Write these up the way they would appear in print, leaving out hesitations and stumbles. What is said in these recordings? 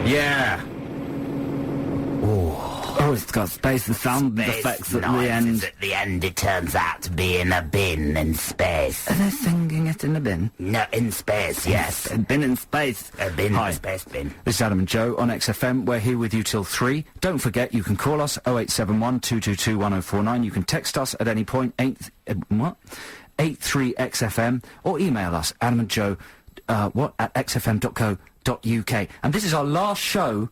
Yeah. Oh, it's got space and sound effects at the end. At the end, it turns out to be in a bin in space. Are they singing it in a bin? No, in space, yes. A bin in space. A bin Hi. in space bin. This is Adam and Joe on XFM. We're here with you till 3. Don't forget, you can call us 0871 222 1049. You can text us at any point, 83XFM, or email us, adamandjoe, at xfm.co.uk. And this is our last show.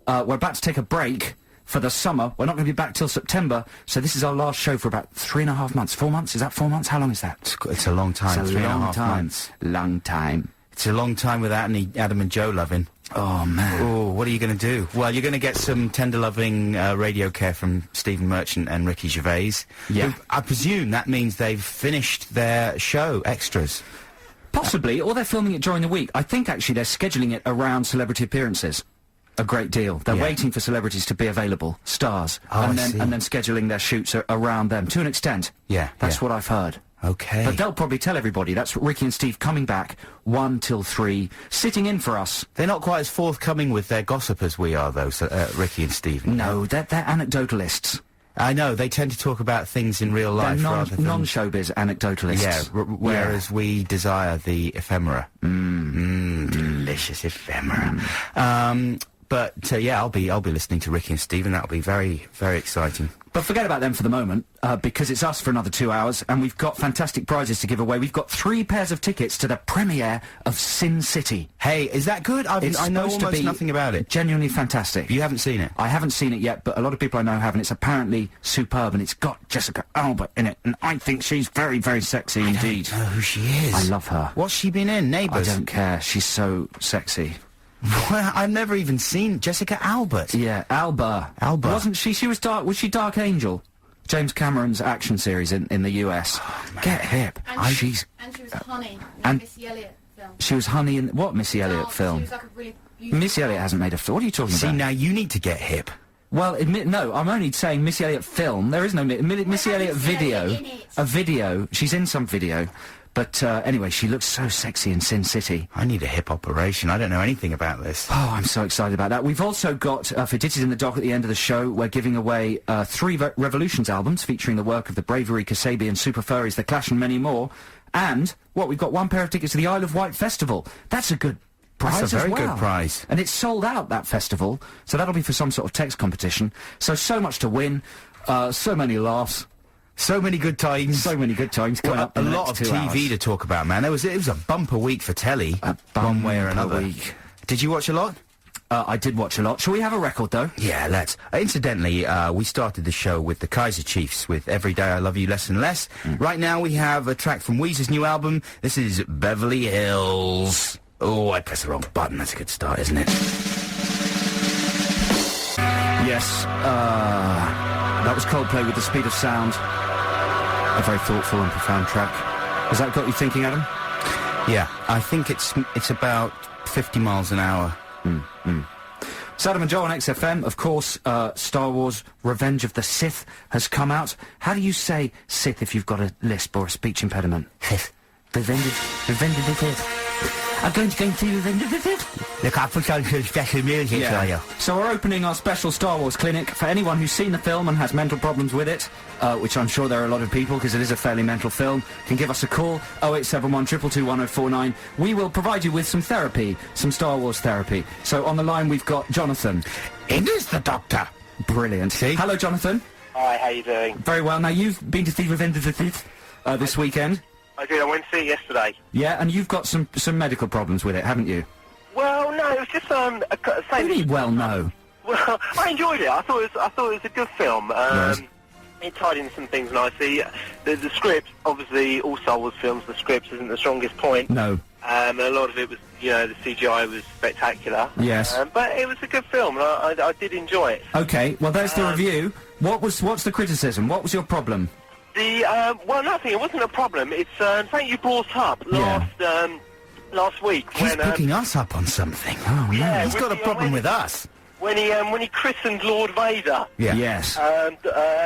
We're about to take a break for the summer. We're not going to be back till September, so this is our last show for about 3.5 months. 4 months? Is that 4 months? How long is that? It's a long time. It's a 3.5 months. Long time. It's a long time without any Adam and Joe loving. Oh, man. Oh, what are you going to do? Well, you're going to get some tender-loving radio care from Stephen Merchant and Ricky Gervais. Yeah. Who, I presume that means they've finished their show, Extras. Possibly, or they're filming it during the week. I think, actually, they're scheduling it around celebrity appearances. A great deal. They're waiting for celebrities to be available, stars, and then scheduling their shoots around them, to an extent. Yeah. That's what I've heard. Okay. But they'll probably tell everybody. That's Ricky and Steve coming back 1 till 3, sitting in for us. They're not quite as forthcoming with their gossip as we are, though, Ricky and Steve. No, they're anecdotalists. I know, they tend to talk about things in real life rather than... non-showbiz anecdotalists. Yeah, whereas we desire the ephemera. Delicious ephemera. But yeah, I'll be listening to Ricky and Steve, and that'll be very, very exciting. But forget about them for the moment, because it's us for another 2 hours, and we've got fantastic prizes to give away. We've got 3 pairs of tickets to the premiere of Sin City. Hey, is that good? I know almost nothing about it. Genuinely fantastic. You haven't seen it? I haven't seen it yet, but a lot of people I know have, and it's apparently superb, and it's got Jessica Alba in it, and I think she's very, very sexy indeed. I don't know who she is. I love her. What's she been in? Neighbours? I don't care. She's so sexy. Well, I've never even seen Jessica Albert. Yeah, Alba. Wasn't she? She was Dark. Was she Dark Angel? James Cameron's action series in the US. Oh, Get hip. And she was Honey in the Missy Elliott film. She was Honey in what Missy Elliott film? She was like a really beautiful Missy Elliott hasn't made a film. What are you talking about? See, now you need to get hip. Well, no, I'm only saying Missy Elliott film. There is no Missy Elliott video. A video. She's in some video. But anyway, she looks so sexy in Sin City. I need a hip operation. I don't know anything about this. Oh, I'm so excited about that. We've also got, for Ditties in the Dock at the end of the show, we're giving away 3 Revolutions albums featuring the work of the Bravery, Kasabian, Super Furries, The Clash and many more. And, we've got 1 pair of tickets to the Isle of Wight Festival. That's a good prize. That's a very good prize. And it's sold out, that festival, so that'll be for some sort of text competition. So much to win, so many laughs. So many good times. So many good times coming up. A lot of TV to talk about, man. It was a bumper week for telly, one way or another. Week. Did you watch a lot? I did watch a lot. Shall we have a record, though? Yeah, let's. Incidentally, we started the show with the Kaiser Chiefs with Every Day I Love You Less and Less. Right now we have a track from Weezer's new album. This is Beverly Hills. Oh, I pressed the wrong button. That's a good start, isn't it? Yes, that was Coldplay with The Speed of Sound. A very thoughtful and profound track. Has that got you thinking, Adam? Yeah, I think it's about 50 miles an hour. It's Adam and Joe on XFM. Of course, Star Wars Revenge of the Sith has come out. How do you say Sith if you've got a lisp or a speech impediment? Sith. Revenge of the Sith. I'm going to see Revenge of the Sith. Look, I put on some special music for you. So we're opening our special Star Wars clinic for anyone who's seen the film and has mental problems with it, which I'm sure there are a lot of people, because it is a fairly mental film. Can give us a call, 0871 222 1049. We will provide you with some therapy, some Star Wars therapy. So on the line we've got Jonathan. It is the Doctor. Brilliant. See? Hello, Jonathan. Hi, how you doing? Very well. Now, you've been to see Revenge of the Sith this weekend. I did. I went to see it yesterday. Yeah, and you've got some medical problems with it, haven't you? Well, no, it was just What do you mean, well, no? Well, I enjoyed it. I thought it was a good film. Yes. It tied in some things nicely. The script, obviously, all Star Wars films, the script isn't the strongest point. No. And a lot of it was, the CGI was spectacular. Yes. But it was a good film, and I did enjoy it. Okay, well, there's the review. What's the criticism? What was your problem? Well, nothing. It wasn't a problem. It's something you brought up last week. He's picking us up on something. Oh, no. Yeah, He's got a problem with us. when he christened Lord Vader. Yeah. Yes.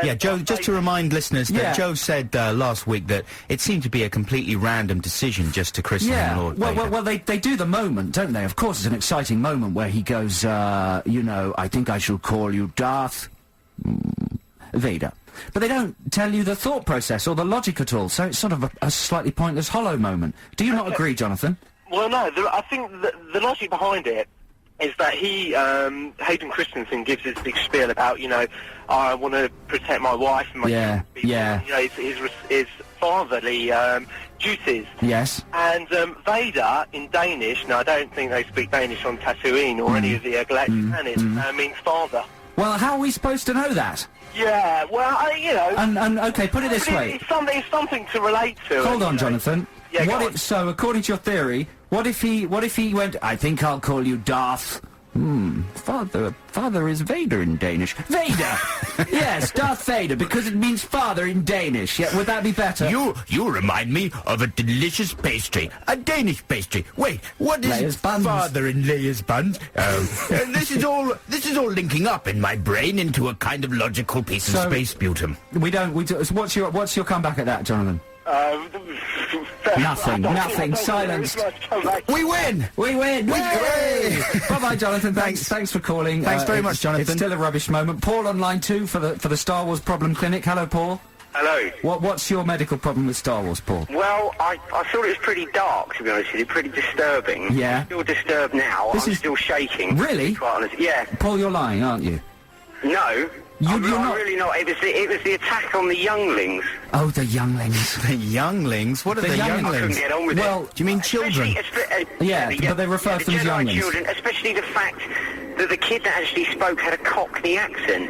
Yeah, Joe, just to remind listeners that Joe said last week that it seemed to be a completely random decision just to christen him Lord Vader. Well, they do the moment, don't they? Of course, it's an exciting moment where he goes, you know, I think I shall call you Darth Vader. But they don't tell you the thought process or the logic at all, so it's sort of a slightly pointless, hollow moment. Do you not agree, Jonathan? Well, no, I think the logic behind it is that Hayden Christensen gives his big spiel about, you know, I want to protect my wife and my people, you know, his fatherly duties. Yes. And Vader, in Danish, now I don't think they speak Danish on Tatooine or any of the galactic planets, means father. Well, how are we supposed to know that? Yeah, well, you know... And okay, put it this way. It's something to relate to. Hold on, Jonathan. Yeah, what if, so, according to your theory, what if he went, I think I'll call you Darth... Father is Vader in Danish. Vader! Yes, Darth Vader, because it means father in Danish. Yeah, would that be better? You remind me of a delicious pastry. A Danish pastry. Wait, what is Layers buns. father in layers buns? This is all linking up in my brain into a kind of logical piece of space sputum. What's your comeback at that, Jonathan? Nothing. Silenced. We win! Bye-bye, Jonathan. Thanks for calling. Thanks very much, Jonathan. It's still a rubbish moment. Paul on line 2 for the Star Wars Problem Clinic. Hello, Paul. Hello. What's your medical problem with Star Wars, Paul? Well, I thought it was pretty dark, to be honest with you, pretty disturbing. Yeah. I'm still disturbed now. I'm still shaking. Really? Quite honest. Yeah. Paul, you're lying, aren't you? No. You're I'm not really not. It was the attack on the younglings. Oh, the younglings. The younglings? What are the younglings? I couldn't get on with do you mean children? But they refer to them as Jedi younglings. children, especially the fact that the kid that actually spoke had a Cockney accent.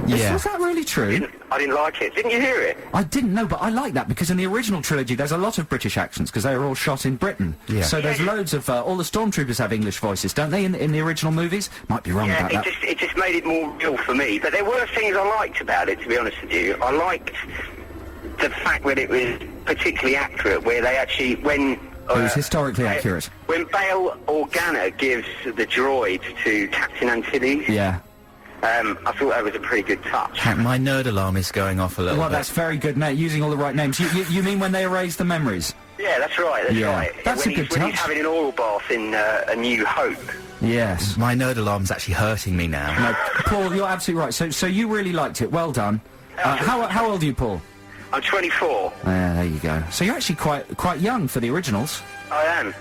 Yeah. Was that really true? I didn't like it. Didn't you hear it? I didn't know, but I like that because in the original trilogy there's a lot of British accents because they were all shot in Britain. Yeah. So there's loads of all the stormtroopers have English voices, don't they? In the original movies, might be wrong about that. It just made it more real for me. But there were things I liked about it, to be honest with you. I liked the fact that it was particularly accurate, where they actually it was historically accurate. When Bail Organa gives the droid to Captain Antilles. Yeah. I thought that was a pretty good touch. My nerd alarm is going off a little bit. Well, that's very good, mate. Using all the right names. You mean when they erase the memories? Yeah, that's right. That's right. That's a good touch. When he's having an oil bath in A New Hope. Yes. My nerd alarm's actually hurting me now. No, Paul, you're absolutely right. So you really liked it. Well done. How old are you, Paul? I'm 24. Yeah, there you go. So you're actually quite young for the originals. I am.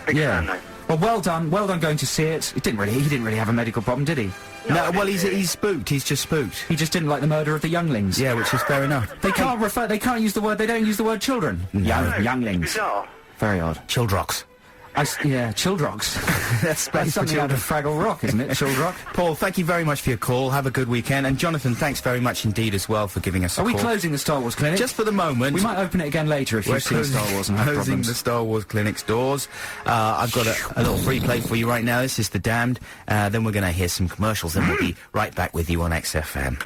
Big fan, though. Well, well done going to see it. He didn't really have a medical problem, did he? No, well, he's spooked. He's just spooked. He just didn't like the murder of the younglings. Yeah, which is fair enough. They can't use the word. They don't use the word children. No. Younglings. Bizarre. Very odd. Childrocks. Childrocks. That's something out of Fraggle Rock, isn't it? Childrock. Paul, thank you very much for your call. Have a good weekend. And Jonathan, thanks very much indead as well for giving us a call. Are we closing the Star Wars Clinic? Just for the moment. We might open it again later if you've seen Star Wars and have closing problems. the Star Wars Clinic's doors. I've got a little free play for you right now. This is The Damned. Then we're going to hear some commercials and we'll be right back with you on XFM.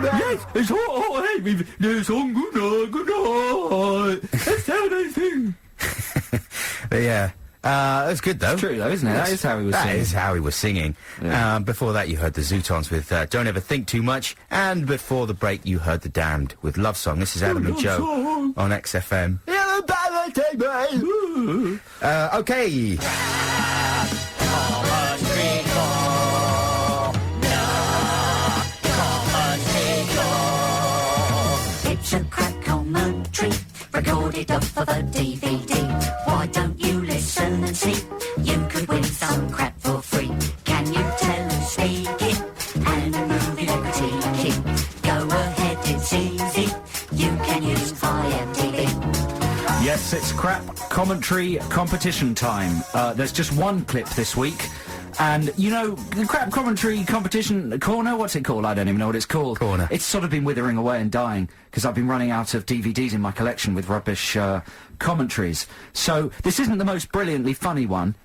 Yes, it's all hey, the song good night. That's how they sing. Yeah. That's good, though. It's true, though, isn't it? That is how he was singing. That is how he was singing. Yeah. Before that, you heard the Zootons with Don't Ever Think Too Much. And before the break, you heard The Damned with Love Song. This is Adam and Joe on XFM. Okay. It's a crack commentary, recorded off of a DVD. Why don't you listen and see? You could win some crap for free. Can you tell who's speaking? And a movie critique. Go ahead, it's easy. You can use IMDb. Yes, it's crap commentary competition time. There's just one clip this week. And, you know, the crap commentary competition corner, what's it called? I don't even know what it's called. Corner. It's sort of been withering away and dying, because I've been running out of DVDs in my collection with rubbish commentaries. So, this isn't the most brilliantly funny one,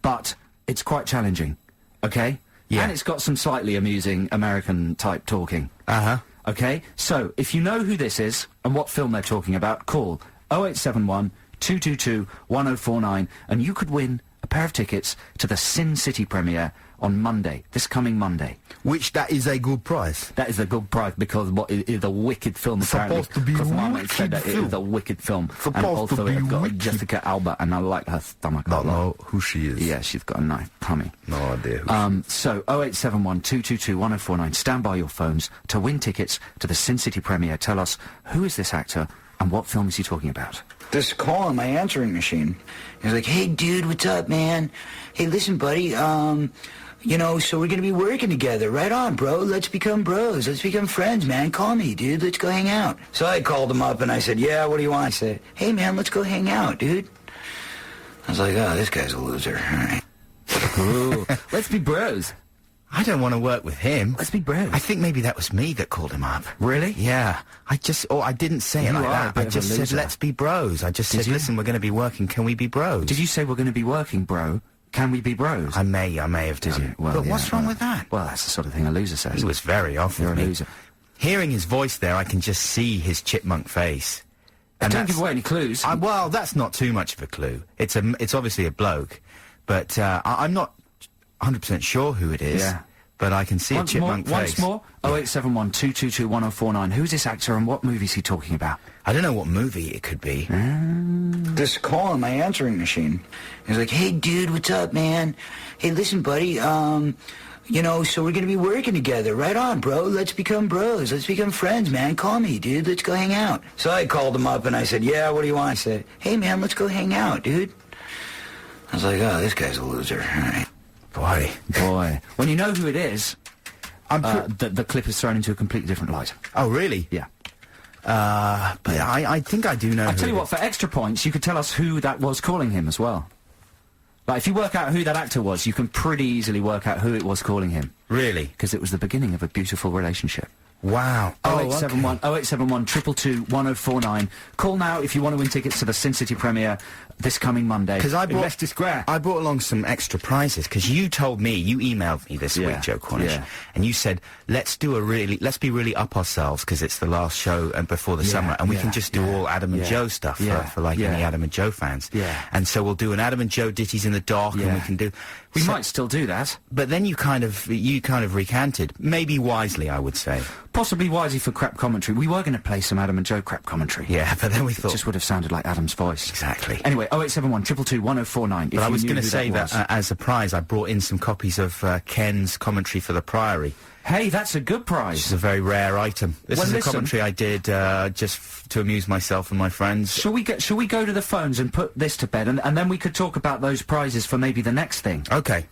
but it's quite challenging, okay? Yeah. And it's got some slightly amusing American-type talking. Uh-huh. Okay? So, if you know who this is, and what film they're talking about, call 0871 222 1049, and you could win a pair of tickets to the Sin City premiere on Monday, this coming Monday. Which that is a good price. That is a good price because it is a wicked film. Supposed to be because my mate wicked said that it film. is a wicked film. Supposed and also to be it's got wicked. Jessica Alba, and I like her stomach a Don't lot. know who she is. Yeah, she's got a nice tummy. No idea who So 0871 222 1049. Stand by your phones to win tickets to the Sin City premiere. Tell us, who is this actor and what film is he talking about? This call on my answering machine. He's like, hey, dude, what's up, man? Hey, listen, buddy, you know, so we're gonna be working together. Right on, bro. Let's become bros. Let's become friends, man. Call me, dude. Let's go hang out. So I called him up and I said, yeah, what do you want? I said, hey, man, let's go hang out, dude. I was like, oh, this guy's a loser. All right. Ooh, let's be bros. I don't want to work with him. Let's be bros. I think maybe that was me that called him up. Really? Yeah. I didn't say it You like are a that. bit I of a just said, loser. let's be bros. I just said, you? listen, we're going to be working. Can we be bros? Did you say we're going to be working, bro? Can we be bros? I may have Did done. you? Well, but yeah, what's wrong well, with that? Well, that's the sort of thing a loser says. He was very off You're with a me. loser. Hearing his voice there, I can just see his chipmunk face. And Don't that's- give away any clues. well, that's not too much of a clue. It's obviously a bloke, but I'm not 100% sure who it is. Yeah. But I can see a chipmunk face. Once more, 0871 222 1049. Who's this actor and what movie is he talking about? I don't know what movie it could be. This call on my answering machine. He's like, hey, dude, what's up, man? Hey, listen, buddy, you know, so we're gonna be working together. Right on, bro. Let's become bros. Let's become friends, man. Call me, dude. Let's go hang out. So I called him up and I said, yeah, what do you want? I said, hey, man, let's go hang out, dude. I was like, oh, this guy's a loser. All right. Boy. When you know who it is, the clip is thrown into a completely different light. Oh, really? Yeah. But I think I do know. I who tell you it what, is. for extra points, you could tell us who that was calling him as well. Like, if you work out who that actor was, you can pretty easily work out who it was calling him. Really? Because it was the beginning of a beautiful relationship. Wow. 0871 0871 222 1049. Call now if you want to win tickets to the Sin City premiere this coming Monday. Because I in brought Leicester Square. I brought along some extra prizes because you told me, you emailed me this week, Joe Cornish, yeah. and you said let's be really up ourselves because it's the last show and before the summer, and we can just do all Adam and Joe stuff for any Adam and Joe fans. Yeah. And so we'll do an Adam and Joe Ditties in the Dark, and we can do. We might still do that. But then you kind of recanted, maybe wisely, I would say. Possibly wisely for crap commentary. We were going to play some Adam and Joe crap commentary. Yeah, but then we It thought just would have sounded like Adam's voice. exactly. Anyway, 0871 222 1049. But I was going to say that as a prize, I brought in some copies of Ken's commentary for the Priory. Hey, that's a good Which prize. is a very rare item. This is a commentary I did just to amuse myself and my friends. Shall we go to the phones and put this to bed, and then we could talk about those prizes for maybe the next thing? Okay.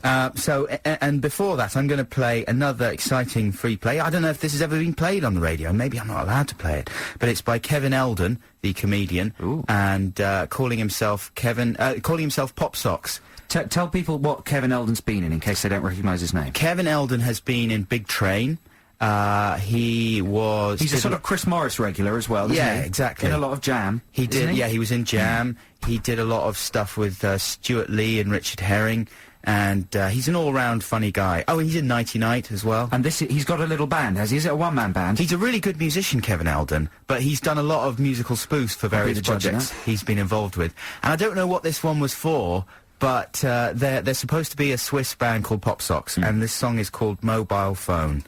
And before that, I'm going to play another exciting free play. I don't know if this has ever been played on the radio. Maybe I'm not allowed to play it. But it's by Kevin Eldon, the comedian, and calling himself Pop Socks. Tell people what Kevin Eldon's been in case they don't recognise his name. Kevin Eldon has been in Big Train. He's a sort of Chris Morris regular as well, isn't he? Exactly. In a lot of Jam. He did, isn't he? yeah, he was in Jam. He did a lot of stuff with Stuart Lee and Richard Herring, and he's an all-round funny guy. Oh, and he's in Nighty Night as well. And he's got a little band, has he? Is it a one-man band? He's a really good musician, Kevin Eldon, but he's done a lot of musical spoofs for various projects he's been involved with. And I don't know what this one was for, but they're supposed to be a Swiss band called Pop Socks, and this song is called Mobile Phone.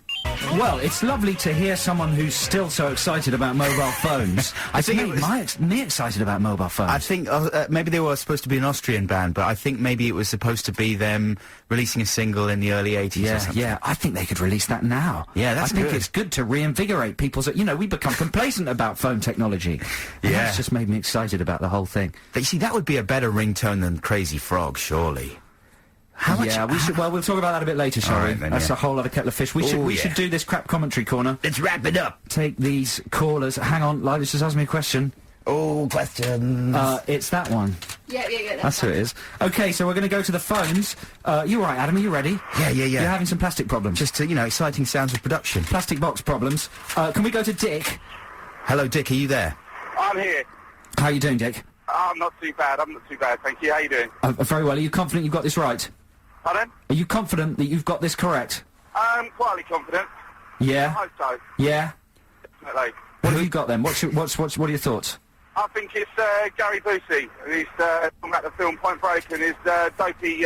Well, it's lovely to hear someone who's still so excited about mobile phones. I think it was me excited about mobile phones. I think maybe they were supposed to be an Austrian band, but I think maybe it was supposed to be them releasing a single in the early 80s or something. Yeah, I think they could release that now. Yeah, that's I think good. it's good to reinvigorate people's... You know, we become complacent about phone technology. And Yeah. that's just made me excited about the whole thing. But you see, that would be a better ringtone than Crazy Frog, surely. How much? Yeah, we should... Well, we'll talk about that a bit later, shall All we? right, then, That's yeah. a whole other kettle of fish. We should do this crap commentary corner. Let's wrap it up. Take these callers. Hang on, Lila's just asked me a question. Oh, questions. It's that one. Yeah. That's who it is. Okay, so we're going to go to the phones. You all right, Adam? Are you ready? Yeah. You're having some plastic problems. Just, exciting sounds of production. Plastic box problems. Can we go to Dick? Hello, Dick, are you there? I'm here. How are you doing, Dick? I'm not too bad, thank you. How you doing? Very well. Are you confident you've got this right? Pardon? Are you confident that you've got this correct? I'm quietly confident. I Yeah? hope so. Yeah? Definitely. What have you got then? What are your thoughts? I think it's Gary Busey. He's talking about the film Point Break and his dopey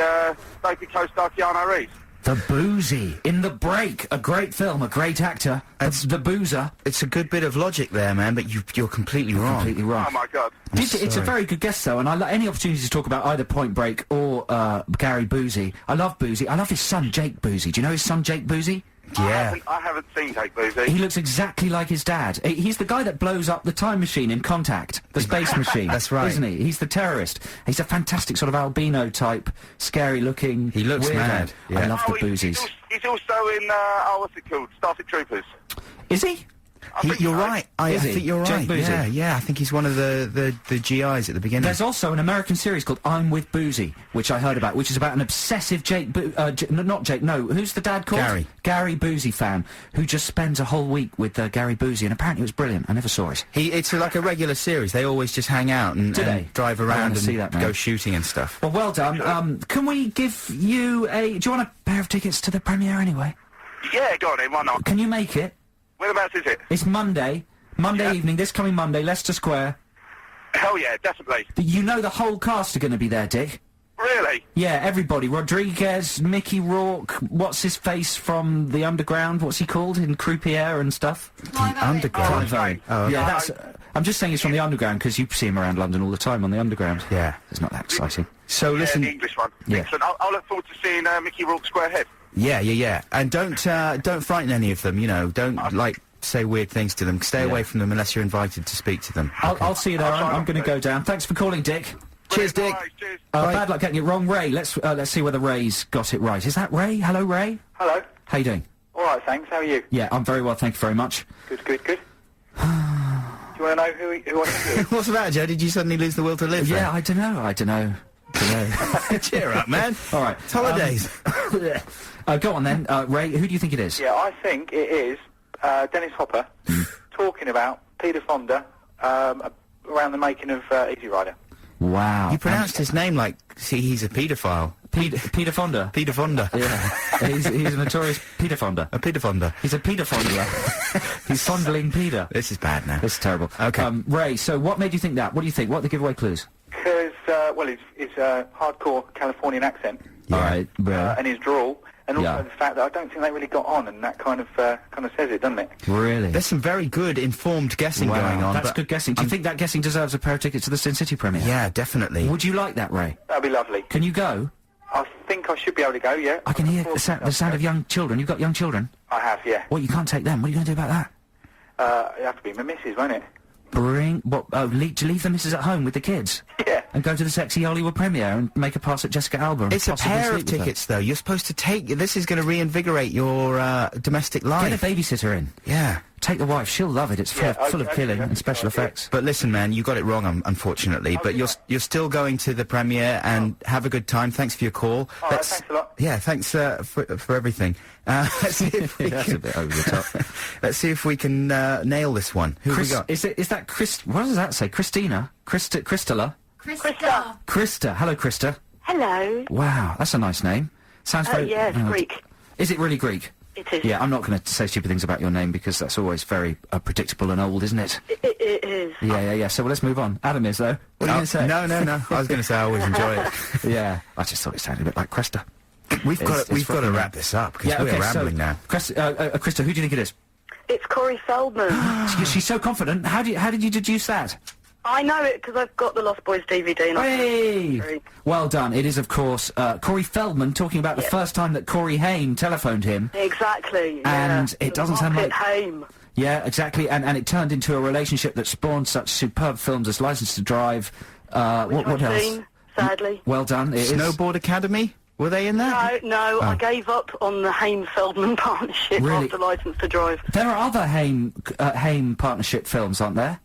co-star Keanu Reeves. The Boozy in The Break, a great film, a great actor. The Boozer. It's a good bit of logic there, man, but you're completely wrong. Completely wrong. Oh my God! It's a very good guess, though, and I like any opportunity to talk about either Point Break or Gary Busey. I love Busey. I love his son Jake Busey. Do you know his son Jake Busey? Yeah. I haven't seen Jake Busey. He looks exactly like his dad. He's the guy that blows up the time machine in Contact, the space machine. That's right. Isn't he? He's the terrorist. He's a fantastic sort of albino type, scary-looking. He looks weirdo. mad. Yeah. I love the Boozies. He's also in, what's it called? Starship Troopers. Is he? You're right. I think you're Jake right. Busey? Yeah. I think he's one of the GIs at the beginning. There's also an American series called I'm with Boozy, which I heard about, which is about an obsessive who's the dad called? Gary Busey fan, who just spends a whole week with Gary Busey, and apparently it was brilliant. I never saw it. It's like a regular series. They always just hang out and drive around and go shooting and stuff. Well done. Can we give you do you want a pair of tickets to the premiere anyway? Yeah, go on then, why not? Can you make it? Whereabouts is it? It's Monday evening, this coming Monday, Leicester Square. Hell yeah, definitely. You know the whole cast are going to be there, Dick. Really? Yeah, everybody. Rodriguez, Mickey Rourke, what's his face from The Underground? What's he called in Croupier and stuff? The Underground? Clive Owen. Yeah, that's... I'm just saying he's from The Underground because you see him around London all the time on The Underground. Yeah. It's not that exciting. So listen... the English one. Yeah. Excellent. I'll look forward to seeing Mickey Rourke square head. Yeah. And don't frighten any of them, you know. Don't, say weird things to them. Stay away from them unless you're invited to speak to them. I'll see you there. I'm going to go down. Thanks for calling, Dick. Cheers, Dick. Cheers. Bad luck getting it wrong. Ray, let's see whether Ray's got it right. Is that Ray? Hello, Ray? Hello. How you doing? All right, thanks. How are you? Yeah, I'm very well, thank you very much. Good. Do you want to know who I think? What's the matter, Joe? Did you suddenly lose the will to live? Yeah, I don't know. Cheer up, man. All right. It's holidays. Go on then, Ray. Who do you think it is? Yeah, I think it is Dennis Hopper talking about Peter Fonda around the making of Easy Rider. Wow. You pronounced his name like, he's a paedophile. Peter Fonda? Peter Fonda. Yeah. he's a notorious Peter Fonda. A Peter Fonda. He's a Peter Fonda. He's fondling Peter. This is bad now. This is terrible. Okay. Ray, so what made you think that? What do you think? What are the giveaway clues? Because, his hardcore Californian accent. Yeah. All right, and his drawl. And also the fact that I don't think they really got on, and that kind of says it, doesn't it? Really? There's some very good, informed guessing going on. That's good guessing. Do you think that guessing deserves a pair of tickets to the Sin City premiere? Yeah, definitely. Would you like that, Ray? That'd be lovely. Can you go? I think I should be able to go, yeah. I can hear the sound of young children. You've got young children? I have, yeah. What, you can't take them? What are you going to do about that? It'll have to be my missus, won't it? Leave the missus at home with the kids? Yeah. And go to the sexy Hollywood premiere and make a pass at Jessica Alba and It's a pair of tickets, though. You're supposed to take... This is going to reinvigorate your domestic life. Get a babysitter in. Yeah. Take the wife. She'll love it. It's full of killing and special effects. But listen, man, you got it wrong, unfortunately. But you're still going to the premiere and have a good time. Thanks for your call. All right, thanks a lot. Yeah, thanks for everything. Let's see if we That's a bit over the top. Let's see if we can nail this one. Who have we got? Is that Chris? What does that say? Christina? Christella? Krista. Hello, Krista. Hello. Wow, that's a nice name. Sounds very... Yeah, it's Greek. Is it really Greek? It is. Yeah, I'm not going to say stupid things about your name because that's always very predictable and old, isn't it? It is. Yeah. So let's move on. Adam is, though. What are you going to say? No. I was going to say I always enjoy it. Yeah, I just thought it sounded a bit like Krista. We've got to wrap this up because we're rambling now. Krista, who do you think it is? It's Corey Feldman. She's so confident. How did you deduce that? I know it because I've got the Lost Boys DVD. Hey! Well done. It is, of course, Corey Feldman talking about the first time that Corey Haim telephoned him. Exactly. And it doesn't sound like... Haim. Yeah, exactly. And it turned into a relationship that spawned such superb films as License to Drive. What else? Seen, sadly. Well done. Snowboard Academy? Were they in that? No, I gave up on the Haim-Feldman partnership after License to Drive. There are other Haim partnership films, aren't there?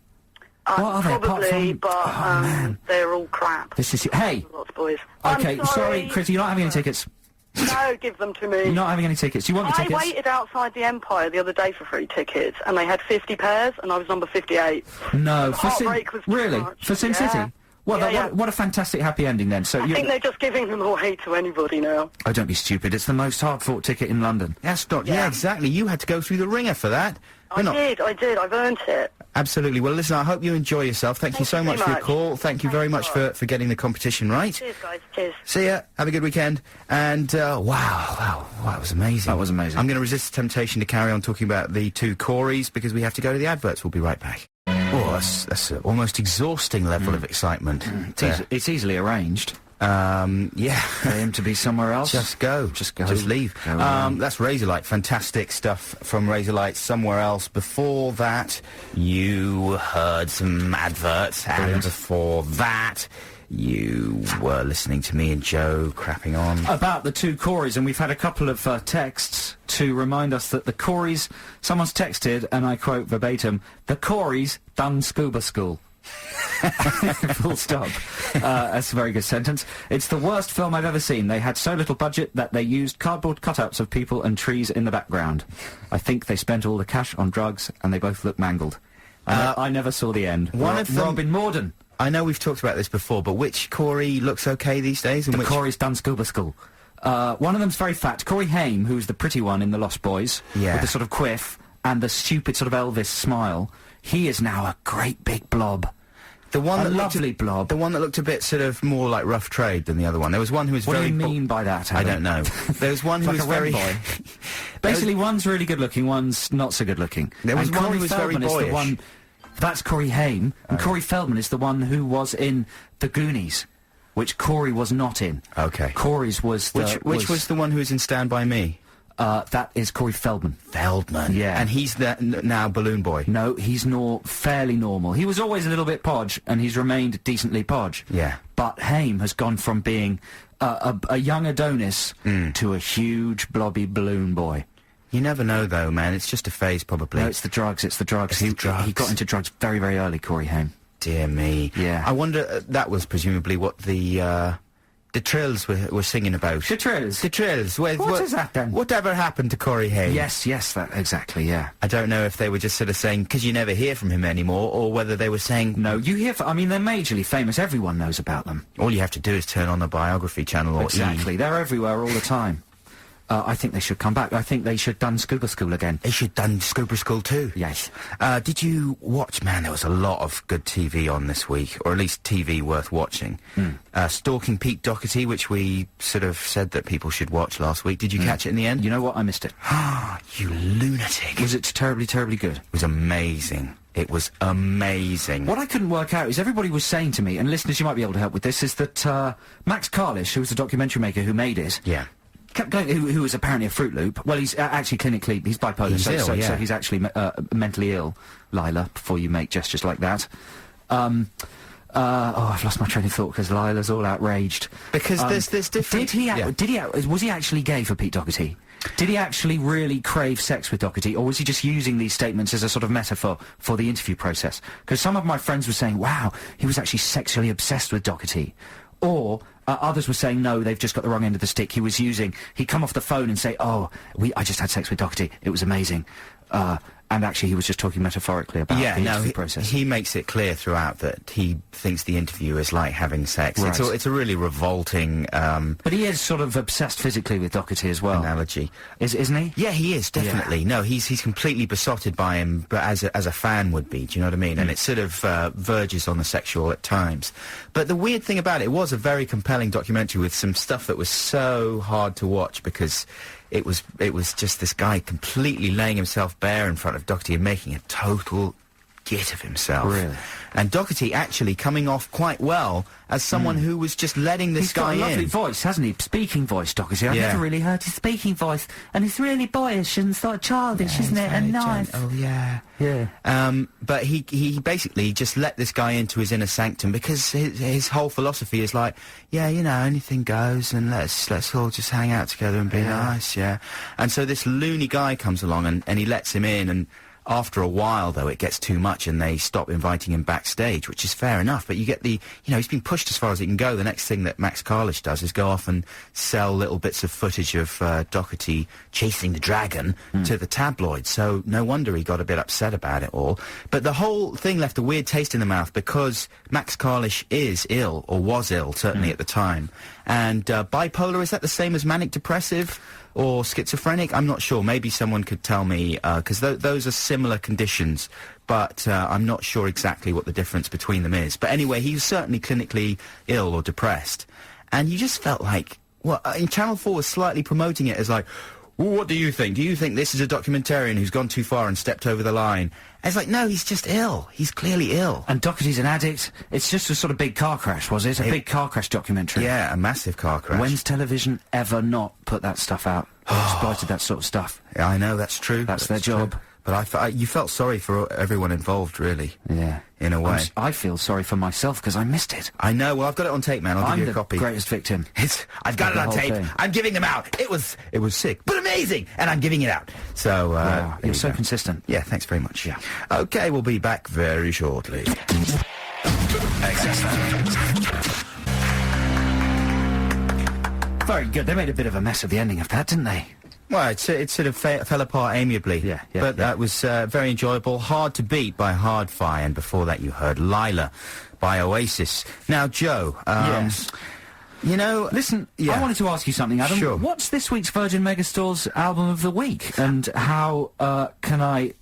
What are probably, but they're all crap. This is... Hey! Lots of boys. Okay, sorry, Chris, you're not having any tickets. No, give them to me. You're not having any tickets. You want the tickets? I waited outside the Empire the other day for free tickets, and they had 50 pairs, and I was number 58. No, for Sin City? Well, what a fantastic happy ending then. So I think they're just giving them away to anybody now. Oh, don't be stupid. It's the most hard-fought ticket in London. That's not... Yeah, exactly. You had to go through the ringer for that. I did. I've earned it. Absolutely. Well, listen, I hope you enjoy yourself. Thank you so much for your call. Thank you very much for getting the competition right. Cheers, guys. Cheers. See ya. Have a good weekend. And, wow, that was amazing. That was amazing. I'm going to resist the temptation to carry on talking about the two Coreys because we have to go to the adverts. We'll be right back. Oh, that's an almost exhausting level of excitement. It's easily arranged. Yeah. For him to be somewhere else. Just go. Just leave. That's Razorlight. Fantastic stuff from Razorlight. Somewhere else. Before that, you heard some adverts. And before that, you were listening to me and Joe crapping on about the two Coreys, and we've had a couple of texts to remind us that the Coreys, someone's texted, and I quote verbatim, the Coreys done scuba school. Full stop. That's a very good sentence. It's the worst film I've ever seen. They had so little budget that they used cardboard cutouts of people and trees in the background. I think they spent all the cash on drugs, and they both look mangled. I never saw the end. One of them, Robin Morden. I know we've talked about this before, but which Corey looks okay these days? And the Corey's done scuba school. One of them's very fat. Corey Haim, who's the pretty one in The Lost Boys, with the sort of quiff and the stupid sort of Elvis smile. He is now a great big blob. The one lovely blob. The one that looked a bit sort of more like rough trade than the other one. There was one who was very... What do you mean by that, Adam? I don't know. There was one who like was a very... boy. Basically, one's really good looking, one's not so good looking. There was and one Corey who was Feldman very boyish. Is the one... That's Corey Haim, and Corey Feldman is the one who was in The Goonies, which Corey was not in. Okay. Corey's was the... Which was the one who was in Stand By Me? That is Corey Feldman. Feldman? Yeah. And he's now Balloon Boy? No, he's fairly normal. He was always a little bit podge, and he's remained decently podge. Yeah. But Haim has gone from being a young Adonis to a huge blobby Balloon Boy. You never know, though, man. It's just a phase, probably. No, it's the drugs. He got into drugs very, very early, Corey Haim. Dear me. Yeah. I wonder, that was presumably what the Trills were singing about. The Trills? The Trills. What is that, then? Whatever happened to Corey Haim? Yes, that, exactly, yeah. I don't know if they were just sort of saying, because you never hear from him anymore, or whether they were saying... No, you hear... I mean, they're majorly famous. Everyone knows about them. All you have to do is turn on the Biography channel or Exactly. They're everywhere all the time. I think they should come back. I think they should done Scuba School again. They should done Scuba School too? Yes. Did you watch... Man, there was a lot of good TV on this week, or at least TV worth watching. Stalking Pete Doherty, which we sort of said that people should watch last week. Did you catch it in the end? You know what? I missed it. You lunatic. Was it terribly, terribly good? It was amazing. It was amazing. What I couldn't work out is everybody was saying to me, and listeners, you might be able to help with this, is that Max Carlish, who was the documentary maker who made it... Yeah. Kept going, who was apparently a Fruit Loop. Well, he's actually clinically, he's bipolar, so he's actually mentally ill, Lila, before you make gestures like that. I've lost my train of thought because Lila's all outraged. Because there's different... Was he actually gay for Pete Doherty? Did he actually really crave sex with Doherty, or was he just using these statements as a sort of metaphor for the interview process? Because some of my friends were saying, wow, he was actually sexually obsessed with Doherty. Or... others were saying, no, they've just got the wrong end of the stick. He'd come off the phone and say, I just had sex with Doherty. It was amazing. And actually he was just talking metaphorically about the interview process. He makes it clear throughout that he thinks the interview is like having sex. Right. It's a really revolting... But he is sort of obsessed physically with Doherty as well. Analogy. Isn't he? Yeah, he is, definitely. Yeah. No, he's completely besotted by him, but as a fan would be, do you know what I mean? And it sort of verges on the sexual at times. But the weird thing about it was a very compelling documentary with some stuff that was so hard to watch because... It was just this guy completely laying himself bare in front of Doherty and making a total git of himself. Really? And Doherty actually coming off quite well as someone who was just letting this guy in. He's got a lovely voice, hasn't he? Speaking voice, Doherty. I've never really heard his speaking voice. And it's really boyish and sort of childish, isn't it? And nice. Oh, yeah. Yeah. But he basically just let this guy into his inner sanctum because his whole philosophy is like, yeah, you know, anything goes and let's all just hang out together and be nice, yeah. And so this loony guy comes along and he lets him in and... After a while, though, it gets too much and they stop inviting him backstage, which is fair enough. But you get he's been pushed as far as he can go. The next thing that Max Carlish does is go off and sell little bits of footage of Doherty chasing the dragon to the tabloids. So no wonder he got a bit upset about it all. But the whole thing left a weird taste in the mouth because Max Carlish is ill, or was ill, certainly at the time. And bipolar, is that the same as manic depressive? or schizophrenic. I'm not sure. Maybe someone could tell me, because those are similar conditions, but I'm not sure exactly what the difference between them is. But anyway, he was certainly clinically ill or depressed, and you just felt like, well, in Channel 4 was slightly promoting it as like, well, what do you think? Do you think this is a documentarian who's gone too far and stepped over the line? And it's like, no, he's just ill. He's clearly ill. And Doherty's an addict. It's just a sort of big car crash, was it? A big car crash documentary. Yeah, a massive car crash. When's television ever not put that stuff out? Or exploited that sort of stuff? Yeah, I know, that's true. That's their job. True. But you felt sorry for everyone involved, really. Yeah. In a way. I feel sorry for myself, because I missed it. I know. Well, I've got it on tape, man. I'll give you a copy. I'm the greatest victim. I've got it on tape. Thing. I'm giving them out. It was sick, but amazing, and I'm giving it out. So, wow, you're so consistent. Yeah, thanks very much. Yeah. Okay, we'll be back very shortly. Very good. They made a bit of a mess of the ending of that, didn't they? Well, it sort of fell apart amiably. Yeah. But that was very enjoyable. Hard to Beat by Hardfire, and before that you heard Lila by Oasis. Now, Joe, yes. You know... Listen, I wanted to ask you something, Adam. Sure. What's this week's Virgin Megastore's album of the week, and how can I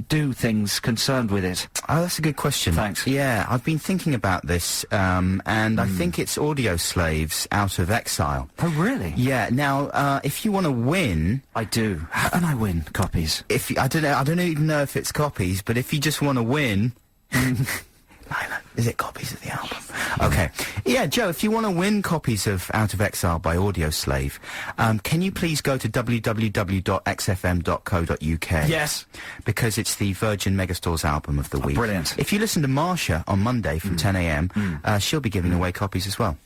do things concerned with it? Oh, that's a good question. Thanks. Yeah, I've been thinking about this, and I think it's Audio Slaves Out of Exile. Oh, really? Yeah. Now, if you want to win... I do. How can I win copies? I don't even know if it's copies, but if you just want to win... Is it copies of the album? Okay. Yeah, Joe, if you want to win copies of Out of Exile by Audio Slave, can you please go to www.xfm.co.uk? Yes. Because it's the Virgin Megastore's album of the week. Brilliant. If you listen to Marsha on Monday from 10 a.m, she'll be giving away copies as well.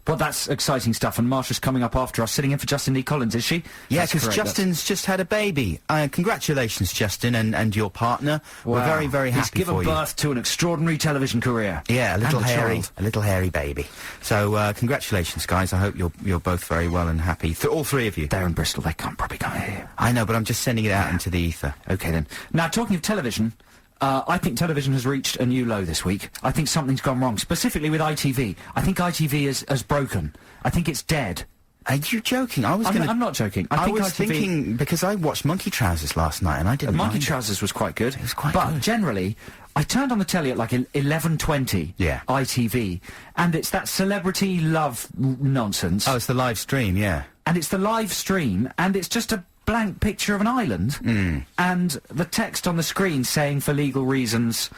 Well, that's exciting stuff, and Marsha's coming up after us, sitting in for Justin Lee Collins, is she? Yeah, because Justin's just had a baby. Congratulations, Justin, and your partner. Wow. We're very, very happy for you. He's given birth to an extraordinary television career. Yeah, a little hairy baby. So, congratulations, guys. I hope you're both very well and happy. All three of you. They're in Bristol. They probably can't hear you. I know, but I'm just sending it out into the ether. Okay, then. Now, talking of television... I think television has reached a new low this week. I think something's gone wrong, specifically with ITV. I think ITV has broken. I think it's dead. Are you joking? I'm not joking. I was thinking, because I watched Monkey Trousers last night, and I didn't Monkey Trousers was quite good. It was quite good. But generally, I turned on the telly at like 11:20. Yeah. ITV, and it's that celebrity love nonsense. Oh, it's the live stream, yeah. And it's the live stream, and it's just a blank picture of an island, and the text on the screen saying, for legal reasons,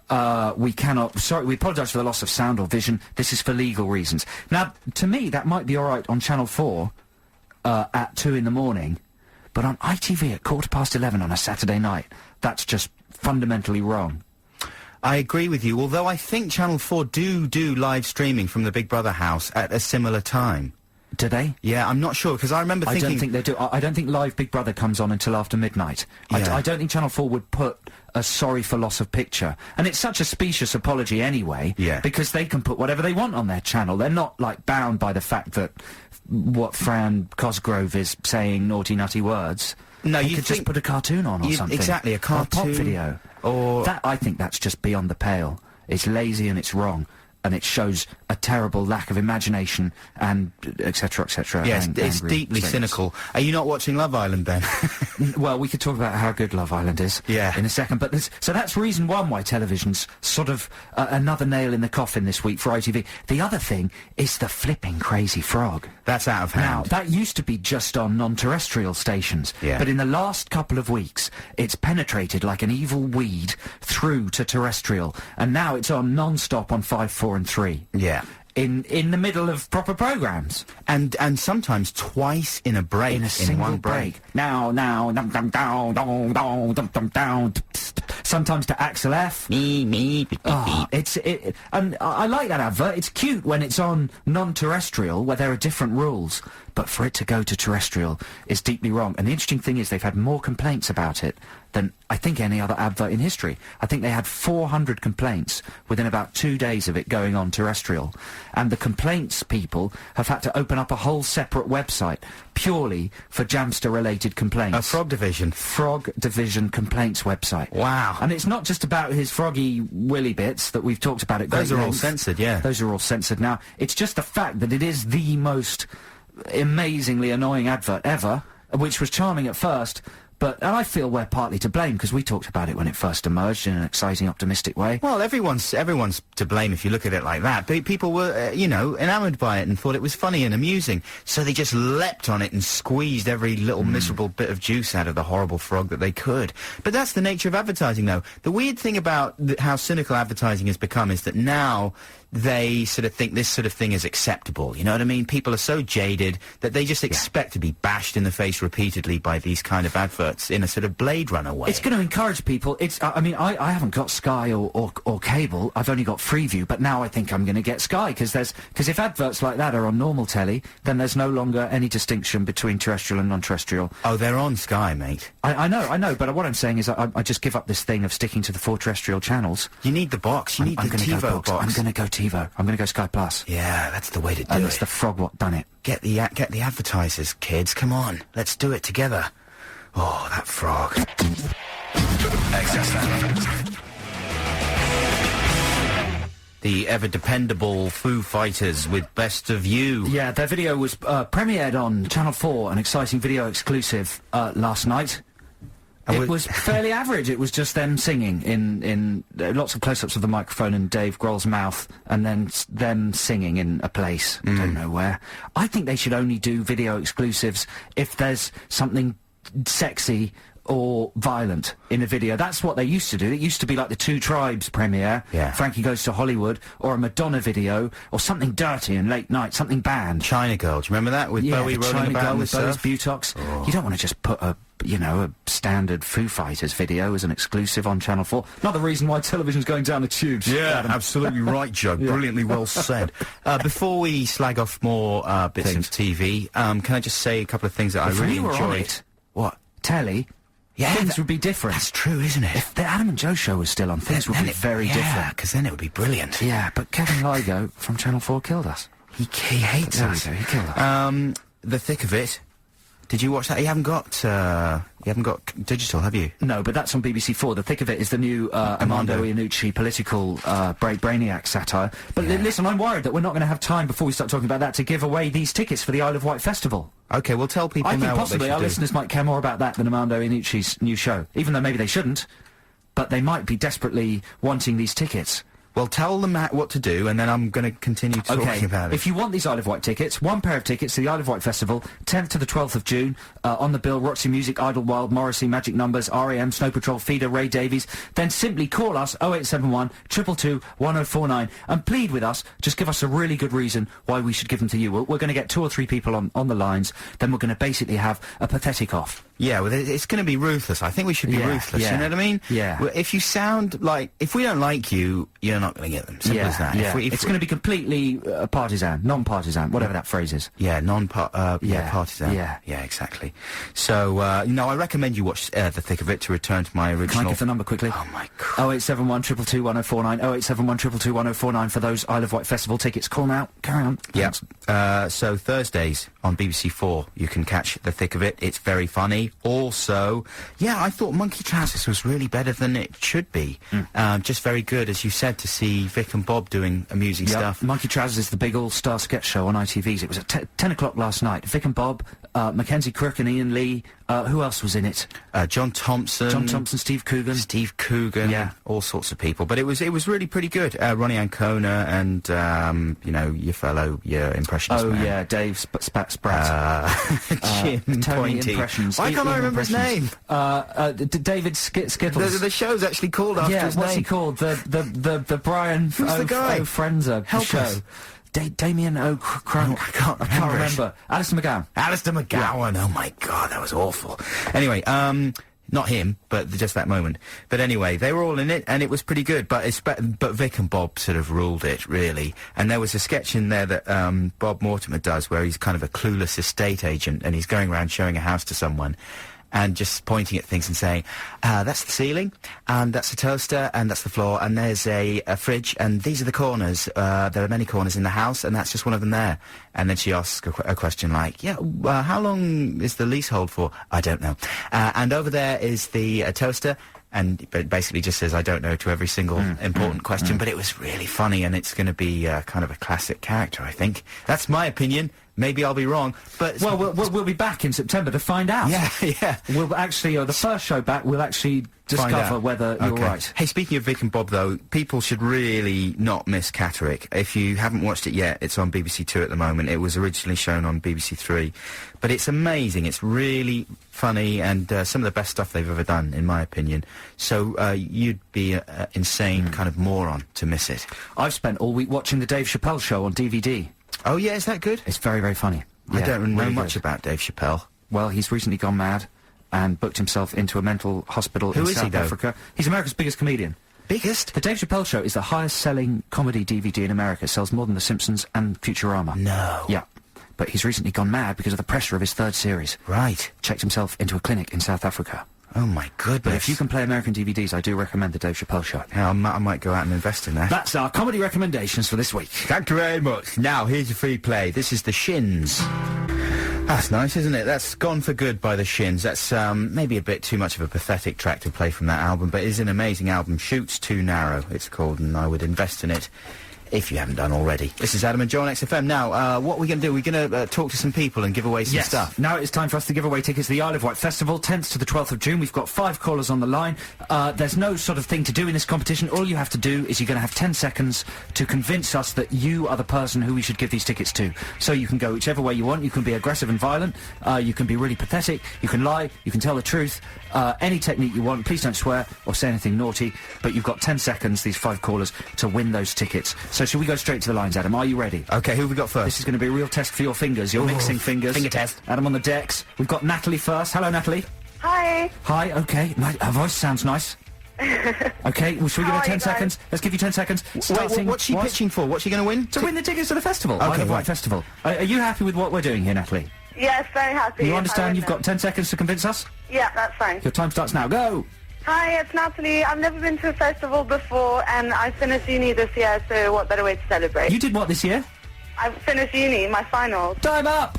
we apologise for the loss of sound or vision, this is for legal reasons. Now, to me, that might be alright on Channel 4, at 2 in the morning, but on ITV at 11:15 on a Saturday night, that's just fundamentally wrong. I agree with you, although I think Channel 4 do live streaming from the Big Brother house at a similar time. Do they? Yeah, I'm not sure, because I remember thinking... I don't think they do. I don't think Live Big Brother comes on until after midnight. Yeah. I don't think Channel 4 would put a sorry for loss of picture. And it's such a specious apology anyway, because they can put whatever they want on their channel. They're not, like, bound by the fact that what Fran Cosgrove is saying naughty, nutty words. No, you could just put a cartoon on or something. Exactly, a cartoon. Or a pop video. Or... I think that's just beyond the pale. It's lazy and it's wrong. And it shows a terrible lack of imagination and etc. etc. Yes, it's deeply cynical. Are you not watching Love Island then? Well, we could talk about how good Love Island is in a second. But so that's reason one why television's sort of another nail in the coffin this week for ITV. The other thing is the flipping Crazy Frog. That's out of hand. Now, that used to be just on non-terrestrial stations. Yeah. But in the last couple of weeks, it's penetrated like an evil weed through to terrestrial. And now it's on non-stop on 5, 4 and 3. Yeah. In the middle of proper programmes. And sometimes twice in a break. In a single one break. Now, dum dum down, dum dum down. Sometimes to Axel F. Me. And I like that advert. It's cute when it's on non-terrestrial, where there are different rules. But for it to go to terrestrial is deeply wrong. And the interesting thing is they've had more complaints about it than I think any other advert in history. I think they had 400 complaints within about 2 days of it going on terrestrial. And the complaints people have had to open up a whole separate website purely for Jamster-related complaints. A Frog Division. Frog Division complaints website. Wow. And it's not just about his froggy willy bits that we've talked about at great length. Those are all censored, yeah. Those are all censored now. It's just the fact that it is the most amazingly annoying advert ever, which was charming at first. And I feel we're partly to blame, because we talked about it when it first emerged in an exciting, optimistic way. Well, everyone's to blame if you look at it like that. People were, enamoured by it and thought it was funny and amusing, so they just leapt on it and squeezed every little miserable bit of juice out of the horrible frog that they could. But that's the nature of advertising, though. The weird thing about how cynical advertising has become is that now they sort of think this sort of thing is acceptable, you know what I mean? People are so jaded that they just expect to be bashed in the face repeatedly by these kind of adverts in a sort of Blade Runner way. It's going to encourage people. I haven't got Sky or cable. I've only got Freeview, but now I think I'm going to get Sky, because if adverts like that are on normal telly, then there's no longer any distinction between terrestrial and non-terrestrial. Oh, they're on Sky, mate. I know, but what I'm saying is I just give up this thing of sticking to the 4 terrestrial channels. You need the box. You need the TiVo box. I'm going to go TiVo. I'm going to go Sky Plus. Yeah, that's the way to do it. And it's the frog what done it. Get the advertisers, kids. Come on, let's do it together. Oh, that frog. XFM. The ever-dependable Foo Fighters with Best of You. Yeah, their video was premiered on Channel 4, an exciting video exclusive last night. It was fairly average. It was just them singing in lots of close-ups of the microphone and Dave Grohl's mouth, and then them singing in a place. Don't know where. I think they should only do video exclusives if there's something sexy or violent in a video. That's what they used to do. It used to be like the Two Tribes premiere, Frankie Goes to Hollywood, or a Madonna video, or something dirty and late night, something banned. China Girl, do you remember that? With Bowie rolling China about Girl in with the Bowie's surf? butox. Oh. You don't want to just put a standard Foo Fighters video as an exclusive on Channel 4. Not the reason why television's going down the tubes. Yeah, Adam. absolutely right, Joe. Brilliantly well said. Before we slag off more bits of TV, can I just say a couple of things that I really enjoyed? On it, what? Telly? Yeah, things would be different. That's true, isn't it? If the Adam and Joe show was still on, things would be very different. Yeah, because then it would be brilliant. Yeah, but Kevin Lygo from Channel 4 killed us. He hates us. He killed us. The Thick of It. Did you watch that? You haven't got digital, have you? No, but that's on BBC 4. The Thick of It is the new Armando Iannucci political brainiac satire. But listen, I'm worried that we're not going to have time before we start talking about that to give away these tickets for the Isle of Wight Festival. Okay, we'll tell people now what they should do. I think possibly our listeners might care more about that than Armando Iannucci's new show. Even though maybe they shouldn't, but they might be desperately wanting these tickets. Well, tell them what to do, and then I'm going to continue talking about it. If you want these Isle of Wight tickets, one pair of tickets to the Isle of Wight Festival, 10th to the 12th of June. On the bill, Roxy Music, Idlewild, Morrissey, Magic Numbers, R.E.M., Snow Patrol, Feeder, Ray Davies. Then simply call us 0871 222 1049 and plead with us. Just give us a really good reason why we should give them to you. We're going to get 2 or 3 people on the lines. Then we're going to basically have a pathetic off. Yeah, well, it's going to be ruthless. I think we should be ruthless, you know what I mean? Yeah. Well, if you sound like... If we don't like you, you're not going to get them. Simple as that. Yeah. It's going to be completely partisan, non-partisan, whatever that phrase is. Yeah, partisan. Yeah. Yeah, exactly. So, I recommend you watch The Thick of It to return to my original... Can I give the number quickly? Oh, my God. 0871 222 1049, 0871 222 1049 for those Isle of Wight Festival tickets. Call now. Carry on. Yeah. So Thursdays on BBC 4, you can catch The Thick of It. It's very funny. Also, I thought Monkey Trousers was really better than it should be. Just very good, as you said, to see Vic and Bob doing amusing stuff. Monkey Trousers is the big all-star sketch show on ITV's. It was at 10 o'clock last night. Vic and Bob, Mackenzie Crook and Ian Lee. Who else was in it? John Thompson, Steve Coogan. Yeah, all sorts of people. But it was really pretty good. Ronnie Ancona and your impressionist man. Yeah, Dave Spratt. Jim Tony Pointy. Impressions. Why can't I remember his name? David Skittles. The show's actually called after his name. What's he called? The Brian Frenza show. Damien O'Crunk. I can't remember. Alistair McGowan. Yeah. Oh my God, that was awful. Anyway, not him, but just that moment. But anyway, they were all in it, and it was pretty good. But Vic and Bob sort of ruled it, really. And there was a sketch in there that Bob Mortimer does, where he's kind of a clueless estate agent, and he's going around showing a house to someone, and just pointing at things and saying, that's the ceiling, and that's the toaster, and that's the floor, and there's a fridge, and these are the corners. There are many corners in the house, and that's just one of them there. And then she asks a question like, how long is the leasehold for? I don't know. And over there is the toaster, and it basically just says, I don't know, to every single important question. But it was really funny, and it's going to be kind of a classic character, I think. That's my opinion. Maybe I'll be wrong, but... Well, we'll be back in September to find out. Yeah. We'll actually, the first show back, we'll actually discover whether you're right. Hey, speaking of Vic and Bob, though, people should really not miss Catterick. If you haven't watched it yet, it's on BBC 2 at the moment. It was originally shown on BBC 3. But it's amazing. It's really funny and some of the best stuff they've ever done, in my opinion. So you'd be an insane kind of moron to miss it. I've spent all week watching the Dave Chappelle show on DVD. Oh, yeah, is that good? It's very, very funny. I don't know really much about Dave Chappelle. Well, he's recently gone mad and booked himself into a mental hospital in South Africa. He's America's biggest comedian. Biggest? The Dave Chappelle Show is the highest-selling comedy DVD in America. It sells more than The Simpsons and Futurama. No. Yeah. But he's recently gone mad because of the pressure of his third series. Right. Checked himself into a clinic in South Africa. Oh, my goodness. But if you can play American DVDs, I do recommend the Dave Chappelle Show. Yeah, I might go out and invest in that. That's our comedy recommendations for this week. Thank you very much. Now, here's a free play. This is The Shins. That's nice, isn't it? That's Gone for Good by The Shins. That's maybe a bit too much of a pathetic track to play from that album, but it is an amazing album. Shoots Too Narrow, it's called, and I would invest in it if you haven't done already. This is Adam and Joe on XFM. Now, what are we going to do? We're going to talk to some people and give away some stuff. Now it's time for us to give away tickets to the Isle of Wight Festival, 10th to the 12th of June. We've got 5 callers on the line. There's no sort of thing to do in this competition. All you have to do is you're going to have 10 seconds to convince us that you are the person who we should give these tickets to. So you can go whichever way you want. You can be aggressive and violent. You can be really pathetic. You can lie. You can tell the truth. Any technique you want. Please don't swear or say anything naughty. But you've got 10 seconds, these 5 callers, to win those tickets. So shall we go straight to the lines, Adam? Are you ready? Okay, who have we got first? This is going to be a real test for your fingers. Your mixing fingers. Finger test. Adam on the decks. We've got Natalie first. Hello, Natalie. Hi. Hi, okay. Her voice sounds nice. Okay, well, shall we give her 10 seconds? Let's give you 10 seconds. Wait, what's she pitching for? What's she going to win? To win the tickets to the festival. Okay, Isle of Wight Festival. Are you happy with what we're doing here, Natalie? Yes, very happy. You understand you've got 10 seconds to convince us? Yeah, that's fine. Your time starts now. Go! Hi, it's Natalie. I've never been to a festival before, and I finished uni this year, so what better way to celebrate? You did what this year? I finished uni, my finals. Time up!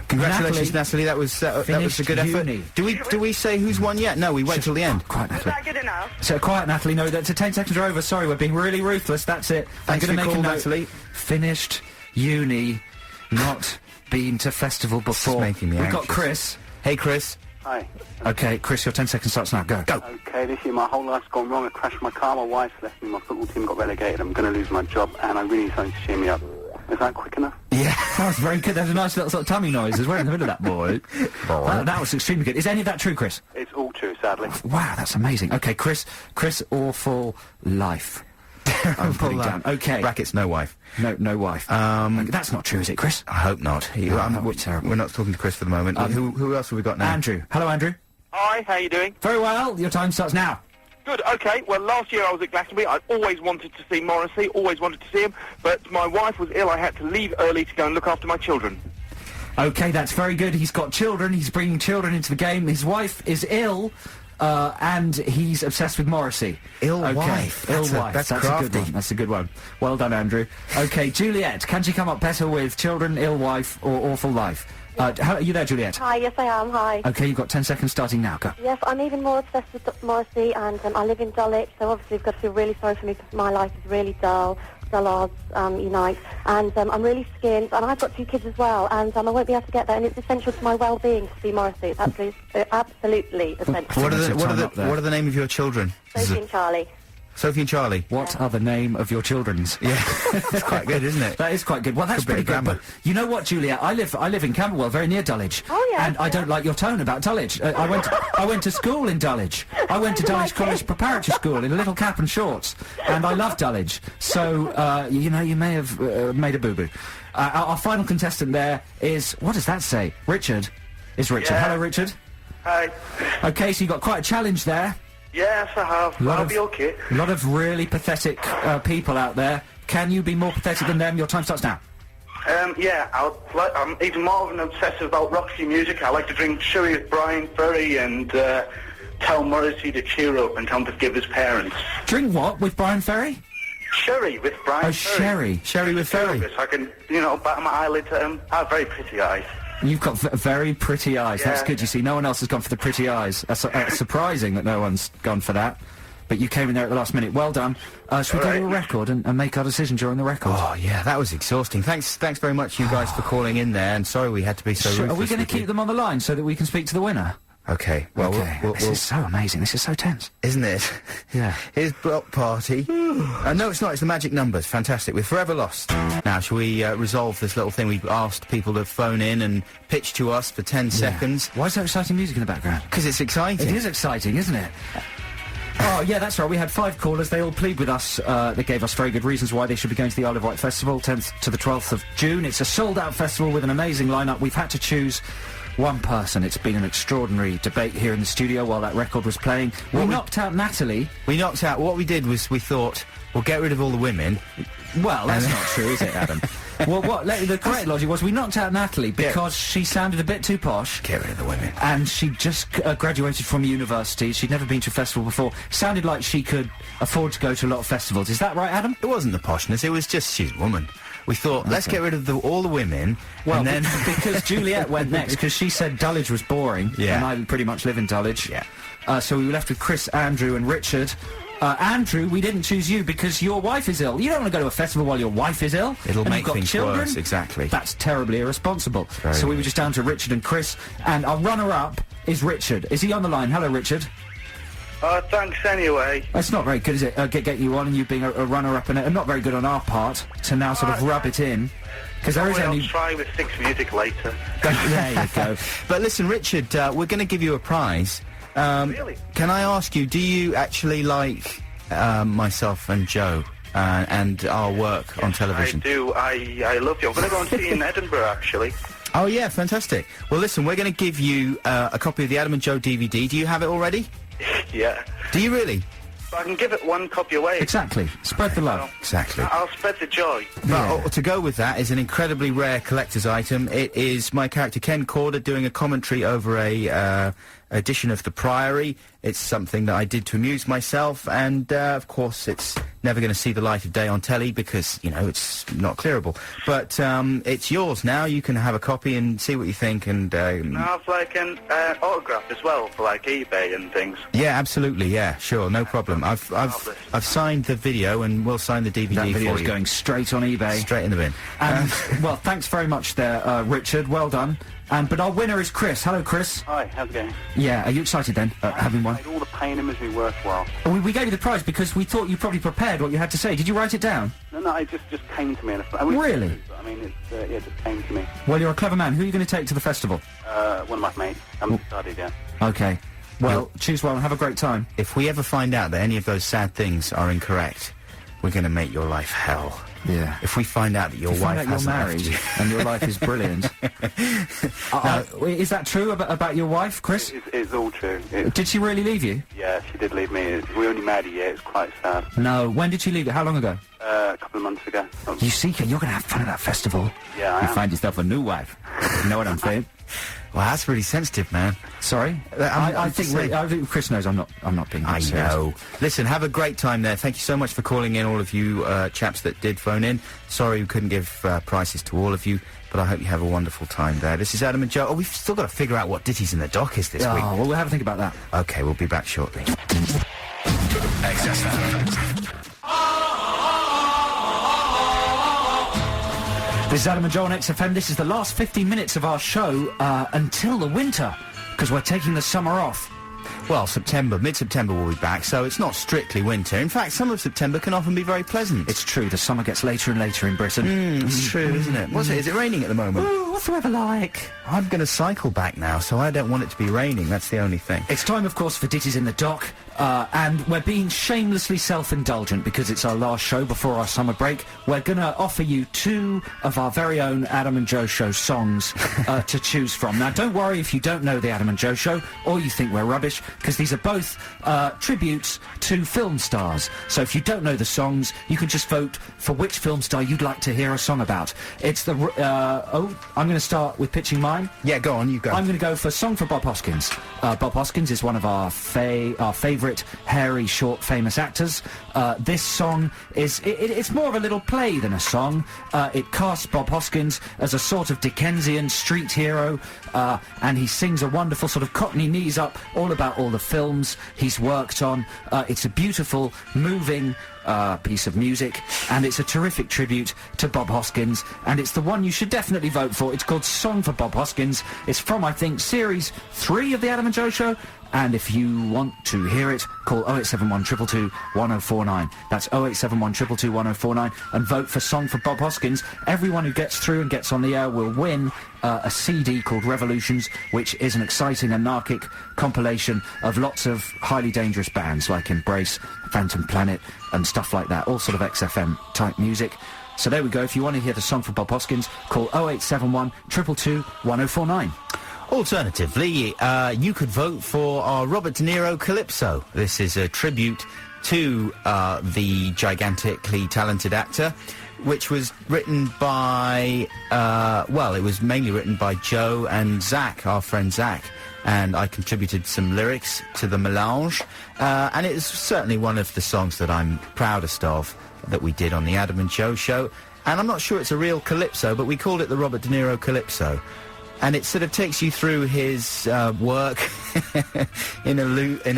Congratulations, Natalie. That was a good effort. Do we say who's won yet? No, we wait till the end. Quiet, Natalie. Is that good enough? So quiet, Natalie. No, that's 10 seconds are over. Sorry, we're being really ruthless. That's it. Thanks I'm going to for make a note. Natalie. Finished uni, not been to festival before. Making me We've anxious. got Chris. Hey, Chris. Hi. Okay, Chris, your 10 seconds starts now. Go. Go. Okay, this year my whole life's gone wrong. I crashed my car, my wife's left me, my football team got relegated. I'm going to lose my job, and I really need something to cheer me up. Is that quick enough? Yeah, that was very good. There's a nice little sort of tummy noise as well in the middle of that, boy. That was extremely good. Is any of that true, Chris? It's all true, sadly. Wow, that's amazing. Okay, Chris, awful life. I'm putting down. Okay. Brackets, no wife. No wife. That's not true, is it, Chris? I hope not. We're terrible. We're not talking to Chris for the moment. Who else have we got now? Andrew. Hello, Andrew. Hi, how you doing? Very well. Your time starts now. Good, okay. Well, last year I was at Glastonbury. I always wanted to see Morrissey, always wanted to see him, but my wife was ill. I had to leave early to go and look after my children. Okay, that's very good. He's got children. He's bringing children into the game. His wife is ill, and he's obsessed with Morrissey. Ill wife. That's crafty. A good one. That's a good one. Well done, Andrew. Okay, Juliet, can she come up better with children, ill wife, or awful life? Are you there, Juliet? Hi, yes I am, hi. Okay, you've got 10 seconds starting now, go. Yes, I'm even more obsessed with Morrissey, and I live in Dulwich, so obviously you've got to feel really sorry for me because my life is really dull odds unite, and I'm really skint, and I've got 2 kids as well, and I won't be able to get there, and it's essential to my well-being to see Morrissey. It's absolutely essential. What are the name of your children? Sophie and Charlie. Sophie and Charlie. What are the name of your children's? Yeah, that's quite good, isn't it? That is quite good. Well, that's pretty good. But you know what, Julia? I live in Camberwell, very near Dulwich. Oh yeah. And I don't like your tone about Dulwich. I went to school in Dulwich. I went to Dulwich College Preparatory School in a little cap and shorts, and I love Dulwich. So you may have made a boo-boo. Our final contestant there is, what does that say? Richard. Is Richard? Yeah. Hello, Richard. Hi. Okay, so you got quite a challenge there. Yes, I have. I'll be okay. A lot of really pathetic people out there. Can you be more pathetic than them? Your time starts now. Yeah, I'm even more of an obsessive about Roxy music. I like to drink sherry with Brian Ferry and tell Morrissey to cheer up and tell him to forgive his parents. Drink what with Brian Ferry? Sherry with Brian Ferry. Sherry. Sherry with Ferry. So I can, batter my eyelids at him. I have very pretty eyes. You've got very pretty eyes. Yeah. That's good. You see, no one else has gone for the pretty eyes. That's surprising that no one's gone for that. but you came in there at the last minute. Well done. Should we go to a record and make our decision during the record? Oh, yeah, that was exhausting. Thanks very much, you guys, for calling in there, and sorry we had to be so ruthless. Are we going to keep them on the line so that we can speak to the winner? Okay, well, this is so amazing. This is so tense. Isn't it? Yeah. Here's Block Party. No, it's not. It's the Magic Numbers. Fantastic. We're forever lost. Now, shall we resolve this little thing? We've asked people to phone in and pitch to us for 10 seconds. Why is there exciting music in the background? Because it's exciting. It is exciting, isn't it? Oh, yeah, that's right. We had 5 callers. They all plead with us. They gave us very good reasons why they should be going to the Isle of Wight Festival, 10th to the 12th of June. It's a sold-out festival with an amazing lineup. We've had to choose one person. It's been an extraordinary debate here in the studio while that record was playing. We knocked out Natalie. What we did was we thought, we'll get rid of all the women. Well, that's not true, is it, Adam? Well, the correct logic was we knocked out Natalie because she sounded a bit too posh. Get rid of the women. And she just graduated from university. She'd never been to a festival before. Sounded like she could afford to go to a lot of festivals. Is that right, Adam? It wasn't the poshness. It was just she's a woman. We thought, let's get rid of all the women, and then... because Juliet went next, because she said Dulwich was boring, and I pretty much live in Dulwich. Yeah. So we were left with Chris, Andrew and Richard. Andrew, we didn't choose you because your wife is ill. You don't want to go to a festival while your wife is ill. It'll make got things children. worse, exactly. That's terribly irresponsible. So we were just down to Richard and Chris, and our runner-up is Richard. Is he on the line? Hello, Richard. Thanks anyway. It's not very good, is it? Get you on and you being a runner-up and not very good on our part to now sort of rub it in. Because there is only... I'll try with 6 music later. There you go. But listen, Richard, we're going to give you a prize. Really? Can I ask you, do you actually like myself and Joe and our work on television? I do. I love you. I'm going to go and see you in Edinburgh, actually. Oh, yeah, fantastic. Well, listen, we're going to give you a copy of the Adam and Joe DVD. Do you have it already? Yeah. Do you really? I can give it one copy away. Exactly. Spread the love. Exactly. I'll spread the joy. But to go with that is an incredibly rare collector's item. It is my character Ken Corder doing a commentary over a edition of The Priory. It's something that I did to amuse myself, and of course it's never going to see the light of day on telly because, you know, it's not clearable. But it's yours now. You can have a copy and see what you think. And have like an autograph as well for like eBay and things. Yeah, absolutely. Yeah, sure, no problem. I've signed the video, and we'll sign the DVD. That video's for you. Going straight on eBay. Straight in the bin. And well, thanks very much there, Richard. Well done. But our winner is Chris. Hello, Chris. Hi, how's it going? Yeah, are you excited then, having won? Made all the pain and misery worthwhile. We gave you the prize because we thought you probably prepared what you had to say. Did you write it down? No, it just came to me. Really? I mean, it just came to me. Well, you're a clever man. Who are you going to take to the festival? One of my mates. I haven't decided yet. Okay. Well, choose one and have a great time. If we ever find out that any of those sad things are incorrect, we're going to make your life hell. Yeah. If we find out that your wife hasn't married left you. and your life is brilliant. Is that true about your wife, Chris? It's all true. Did she really leave you? Yeah, she did leave me. We only married a year. It's quite sad. No. When did she leave you? How long ago? A couple of months ago. You see, you're going to have fun at that festival. Yeah, I You am. find yourself a new wife. You know what I'm saying? Well, that's really sensitive, man. Sorry? I think Chris knows I'm not being I serious. know. Listen, have a great time there. Thank you so much for calling in, all of you chaps that did phone in. Sorry we couldn't give prizes to all of you, but I hope you have a wonderful time there. This is Adam and Joe. Oh, we've still got to figure out what Ditties in the Dock is this week. Oh, well, we'll have a think about that. Okay, we'll be back shortly. This is Adam and Joe on XFM. This is the last 15 minutes of our show until the winter, because we're taking the summer off. Well, mid-September we'll be back, so it's not strictly winter. In fact, some of September can often be very pleasant. It's true, the summer gets later and later in Britain. It's true, isn't it? What's it? Is it raining at the moment? Ooh, what's the weather like? I'm going to cycle back now, so I don't want it to be raining. That's the only thing. It's time, of course, for Ditties in the Dock, and we're being shamelessly self-indulgent because it's our last show before our summer break. We're going to offer you 2 of our very own Adam and Joe Show songs to choose from. Now, don't worry if you don't know the Adam and Joe Show, or you think we're rubbish, because these are both tributes to film stars. So if you don't know the songs, you can just vote for which film star you'd like to hear a song about. It's the... I'm going to start with pitching mine. Yeah, go on, you go. I'm going to go for Song for Bob Hoskins. Bob Hoskins is one of our favourite hairy, short, famous actors. This song is... It's more of a little play than a song. It casts Bob Hoskins as a sort of Dickensian street hero, and he sings a wonderful sort of Cockney knees up all about all the films he's worked on. It's a beautiful, moving... piece of music, and it's a terrific tribute to Bob Hoskins, and it's the one you should definitely vote for. It's called Song for Bob Hoskins. It's from, I think, Series 3 of the Adam and Joe Show, and if you want to hear it, call 0871 222 1049. That's 0871 222 1049, and vote for Song for Bob Hoskins. Everyone who gets through and gets on the air will win a CD called Revolutions, which is an exciting anarchic compilation of lots of highly dangerous bands like Embrace, Phantom Planet, and stuff like that, all sort of XFM type music. So there we go. If you want to hear the Song for Bob Hoskins, call 0871 222 1049. Alternatively, you could vote for our Robert De Niro Calypso. This is a tribute to the gigantically talented actor, which was written by, well, it was mainly written by Joe and Zach, our friend Zach, and I contributed some lyrics to the melange, and it's certainly one of the songs that I'm proudest of that we did on the Adam and Joe Show, and I'm not sure it's a real calypso, but we called it the Robert De Niro Calypso. And it sort of takes you through his work in a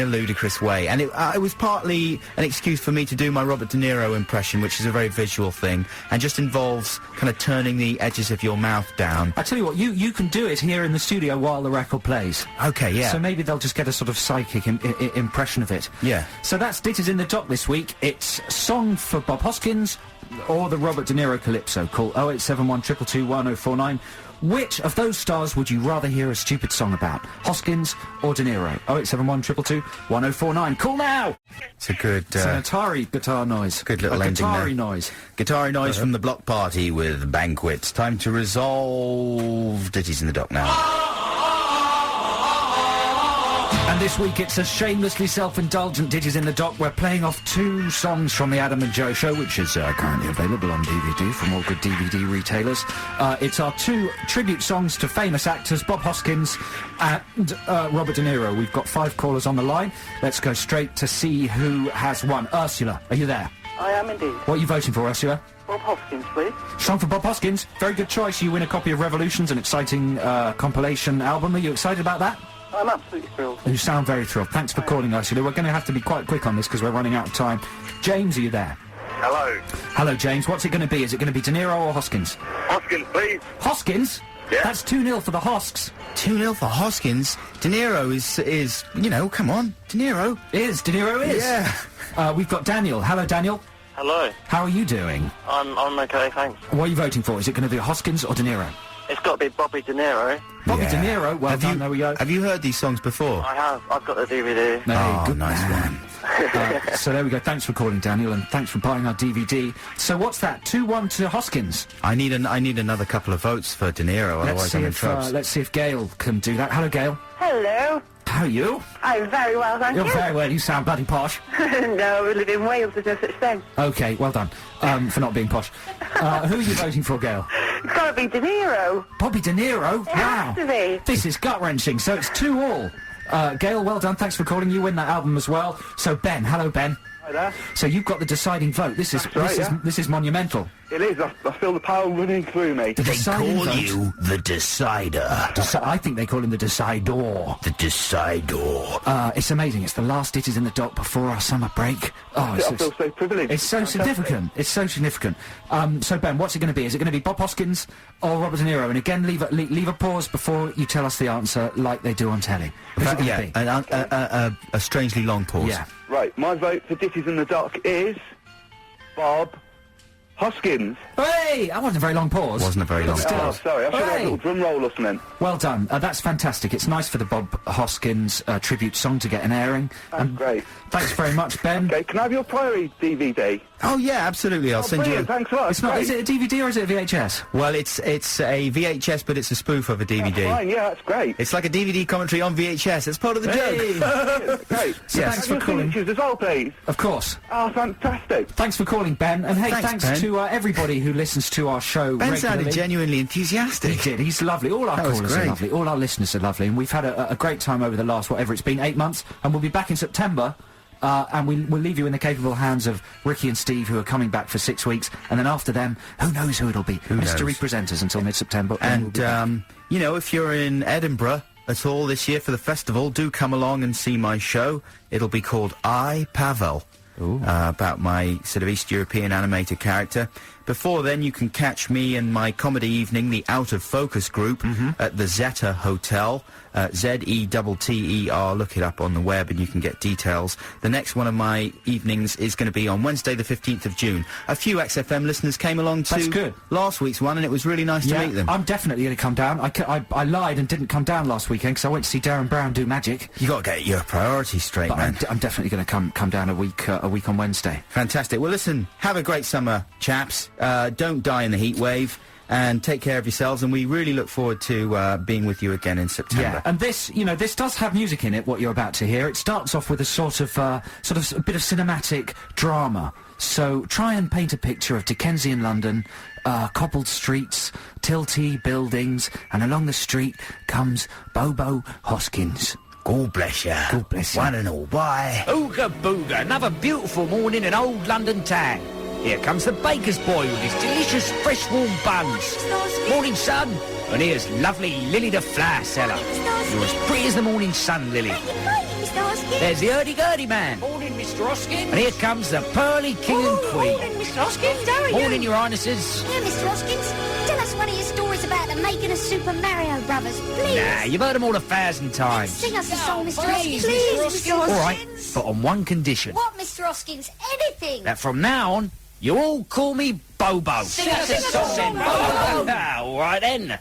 ludicrous way. And it was partly an excuse for me to do my Robert De Niro impression, which is a very visual thing, and just involves kind of turning the edges of your mouth down. I tell you what, you can do it here in the studio while the record plays. Okay, yeah. So maybe they'll just get a sort of psychic impression of it. Yeah. So that's Ditties in the Dock this week. It's Song for Bob Hoskins or the Robert De Niro Calypso. Call 0871 222 1049. Which of those stars would you rather hear a stupid song about? Hoskins or De Niro? 0871 222 1049. Call now! It's a good... it's an Atari guitar noise. Good little ending there. Guitar noise. Guitar noise from the Block Party with Banquet. Time to resolve Ditties in the Dock now. And this week it's a shamelessly self-indulgent Ditties in the Dock. We're playing off 2 songs from the Adam and Joe Show, which is currently available on DVD from all good DVD retailers. It's our 2 tribute songs to famous actors, Bob Hoskins and Robert De Niro. We've got 5 callers on the line. Let's go straight to see who has won. Ursula, are you there? I am indeed. What are you voting for, Ursula? Bob Hoskins, please. Song for Bob Hoskins. Very good choice. You win a copy of Revolutions, an exciting compilation album. Are you excited about that? I'm absolutely thrilled. You sound very thrilled. Thanks for calling, Ursula. We're going to have to be quite quick on this because we're running out of time. James, are you there? Hello. Hello, James. What's it going to be? Is it going to be De Niro or Hoskins? Hoskins, please. Hoskins? Yeah. That's 2-0 for the Hosks. 2-0 for Hoskins? De Niro is, you know, come on. De Niro. De Niro is. Yeah. We've got Daniel. Hello, Daniel. Hello. How are you doing? I'm okay, thanks. What are you voting for? Is it going to be Hoskins or De Niro? It's got to be Bobby De Niro. Bobby De Niro? Well done, there we go. Have you heard these songs before? I have. I've got the DVD. No, good nice man. So there we go. Thanks for calling, Daniel, and thanks for buying our DVD. So what's that? 2-1 to Hoskins. I need another couple of votes for De Niro, otherwise I'm in trouble. Let's see if Gail can do that. Hello, Gail. Hello. How are you? I'm very well, thank you. You're very well. You sound bloody posh. No, we live in Wales. There's no such thing. Okay, well done for not being posh. Who are you voting for, Gail? It's got to be De Niro. Bobby De Niro? It has to be. This is gut-wrenching, so it's 2-2. Gail, well done. Thanks for calling. You win that album as well. So, Ben. Hello, Ben. Hi there. So you've got the deciding vote. This is this is monumental. It is. I feel the power running through me. The deciding vote. You the decider. I think they call him the decider. The decider. It's amazing. It's the last Ditties in the Dock before our summer break. Oh, I feel so privileged. It's so significant. It's so significant. So Ben, what's it going to be? Is it going to be Bob Hoskins or Robert De Niro? And again, leave a pause before you tell us the answer, like they do on telly. A strangely long pause. Yeah. Right, my vote for Ditties in the Dock is Bob Hoskins. Hey! That wasn't a very long pause. Wasn't a very long pause. Oh, sorry, I should have had a little drum roll or something. Well done. That's fantastic. It's nice for the Bob Hoskins tribute song to get an airing. That's great. Thanks very much, Ben. Okay, can I have your Priory DVD? Oh yeah, absolutely. I'll send you. Thanks a lot. It's not. Is it a DVD or is it a VHS? Well, it's a VHS, but it's a spoof of a DVD. That's fine, yeah, that's great. It's like a DVD commentary on VHS. It's part of the joke. Great. So thanks for calling. Pictures as well, please. Of course. Oh, fantastic. Thanks for calling, Ben. And hey, Thanks, thanks Ben. to everybody who listens to our show Ben regularly. sounded genuinely enthusiastic. He did. He's lovely. All our That was callers are great. lovely. All our listeners are lovely. And we've had a great time over the last, whatever it's been, 8 months. And we'll be back in September. And we'll leave you in the capable hands of Ricky and Steve, who are coming back for 6 weeks. And then after them, who knows who it'll be. Mystery presenters until mid-September. And, you know, if you're in Edinburgh at all this year for the festival, do come along and see my show. It'll be called I, Pavel. About my sort of East European animated character. Before then, you can catch me and my comedy evening, the Out of Focus group, at the Zeta Hotel, Z-E-T-T-E-R. Look it up on the web and you can get details. The next one of my evenings is going to be on Wednesday the 15th of June. A few XFM listeners came along to last week's one and it was really nice to meet them. I'm definitely going to come down. I lied and didn't come down last weekend because I went to see Darren Brown do magic. You got to get your priorities straight, But man. I'm definitely going to come down a week on Wednesday. Fantastic. Well, listen, have a great summer, chaps. Don't die in the heat wave. And take care of yourselves, and we really look forward to being with you again in September. Yeah, and this, you know, this does have music in it, what you're about to hear. It starts off with a sort of a bit of cinematic drama. So try and paint a picture of Dickensian London, cobbled streets, tilty buildings, and along the street comes Bobo Hoskins. God bless you. God bless you. One and all, bye. Ooga booga, another beautiful morning in old London town. Here comes the baker's boy with his delicious fresh warm buns. Morning sun. And here's lovely Lily the flower seller. You're as pretty as the morning sun, Lily. There's the hurdy-gurdy man. Morning, Mr. Hoskins. And here comes the pearly king and queen. Morning, Mr. Hoskins. How are you? Morning, your highnesses. Yeah, Mr. Hoskins. Tell us one of your stories about the making of Super Mario Brothers, please. Nah, you've heard them all 1,000 times. Sing us a song, Mr. Hoskins. Please, Mr. Hoskins. All right, but on one condition. What, Mr. Hoskins? Anything. That from now on, you all call me Bobo. Sing us a song, Bobo. All right then.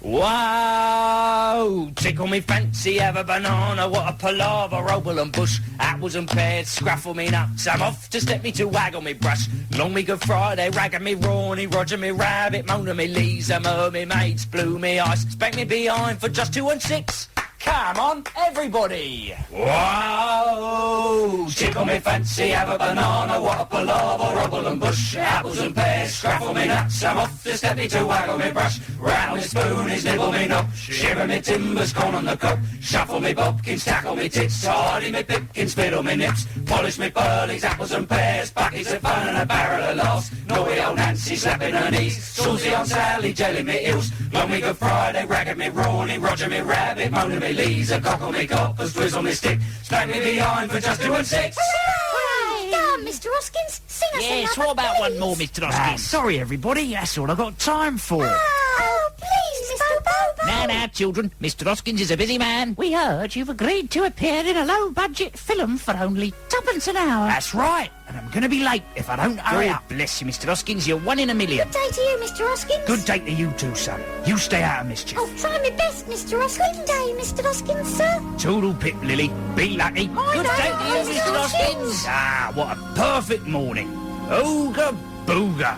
Wow, tickle me fancy, have a banana, what a palaver, roble and bush, apples and pears, scruffle me nuts, I'm off to step me to waggle me brush, long me Good Friday, ragging me Rawny, Roger me rabbit, Mona me Lisa, Mer me maids, blue me ice, spank me behind for just 2 and 6. Come on, everybody! Wow! Tickle me fancy, have a banana, what a palaver, rubble and bush, apples and pears, scruffle me nuts, I'm off to step me to waggle me brush, rattle me spoonies, nibble me knob, shiver me timbers, corn on the cob, shuffle me bobkins, tackle me tits, tidy me pipkins, fiddle me nips, polish me pearlies, apples and pears, buckets of fun and a barrel of laughs, naughty old Nancy slapping her knees, Susie on Sally, jelly me heels, long me Good Friday, ragged me Rawny, Roger me rabbit, Mona me Lisa, cockle me coppers, twizzle me stick, spank me behind for just 2 and 6. Hooray! Go on, Mr. Hoskins. Sing us Yes, another, what about please. one more, Mr. Hoskins? Sorry, everybody, that's all I've got time for. Oh, please, Mr. Bobo. Now, children, Mr. Hoskins is a busy man. We heard you've agreed to appear in a low-budget film for only 2pence an hour. That's right, and I'm going to be late if I don't hurry up. Bless you, Mr. Hoskins, you're 1 in a million. Good day to you, Mr. Hoskins. Good day to you too, son. You stay out of mischief. I'll try my best, Mr. Hoskins. Good day, Mr. Hoskins, sir. Toodle pip, Lily. Be lucky. Good day to you, Mr. Hoskins. Ah, what a perfect morning. Ooga booga.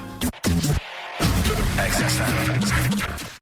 XFM.